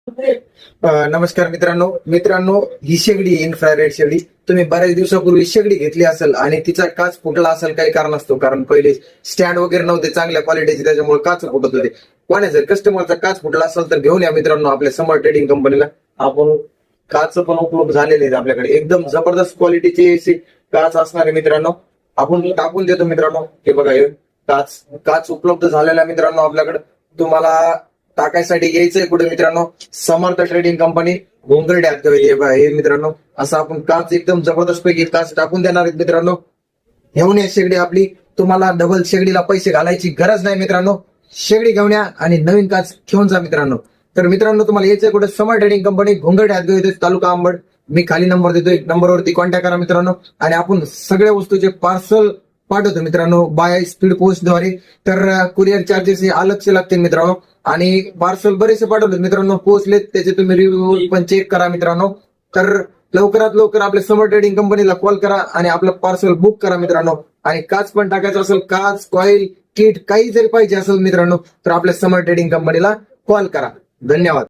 नमस्कार मित्रांनो ही शेगडी इन्फ्रारेड शेगडी तुम्ही बऱ्याच दिवसापूर्वी शेगडी घेतली असेल आणि तिचा काच फुटला असेल, काही कारण असतो. कारण पहिले स्टँड वगैरे नव्हते चांगल्या क्वालिटीचे, त्याच्यामुळे काच फुटत होते. कोणा जर कस्टमरचा काच फुटला असेल तर घेऊन या मित्रांनो आपल्या समर ट्रेडिंग कंपनीला. आपण काच पण उपलब्ध झालेले आहेत आपल्याकडे, एकदम जबरदस्त क्वालिटीचे काच असणार आहे मित्रांनो. आपण टाकून देतो मित्रांनो. हे बघा, हे काच उपलब्ध झालेला आहे मित्रांनो आपल्याकडे. तुम्हाला टाकायसाठी यायचंय कुठे मित्रांनो, समर्थ ट्रेडिंग कंपनी घोंगरडे हे मित्रांनो. असं आपण काच एकदम जबरदस्त पैकी काच टाकून देणार आहेत मित्रांनो. घेऊन या शेगडी आपली. तुम्हाला डबल शेगडीला पैसे घालायची गरज नाही मित्रांनो. शेगडी घेऊन या आणि नवीन काच घेऊन जा मित्रांनो. तर मित्रांनो तुम्हाला यायचंय कुठे, समर ट्रेडिंग कंपनी घोंगरडे तालुका अंबड. मी खाली नंबर देतोय, नंबरवरती कॉन्टॅक्ट करा मित्रांनो. आणि आपण सगळ्या वस्तूचे पार्सल पाठवतो मित्रांनो बाय स्पीड पोस्ट द्वारे. तर कुरिअर चार्जेस हे अलगचे लागतील मित्रांनो. आणि पार्सल बरेचसे पाठवले मित्रांनो, पोहोचलेत, त्याचे तुम्ही रिव्ह्यू पण चेक करा मित्रांनो. तर लवकरात लवकर आपल्या समर ट्रेडिंग कंपनीला कॉल करा आणि आपलं पार्सल बुक करा मित्रांनो. आणि काच पण टाकायचं असेल, काच कॉईल किट काही जरी पाहिजे असेल मित्रांनो, तर आपल्या समर ट्रेडिंग कंपनीला कॉल करा. धन्यवाद.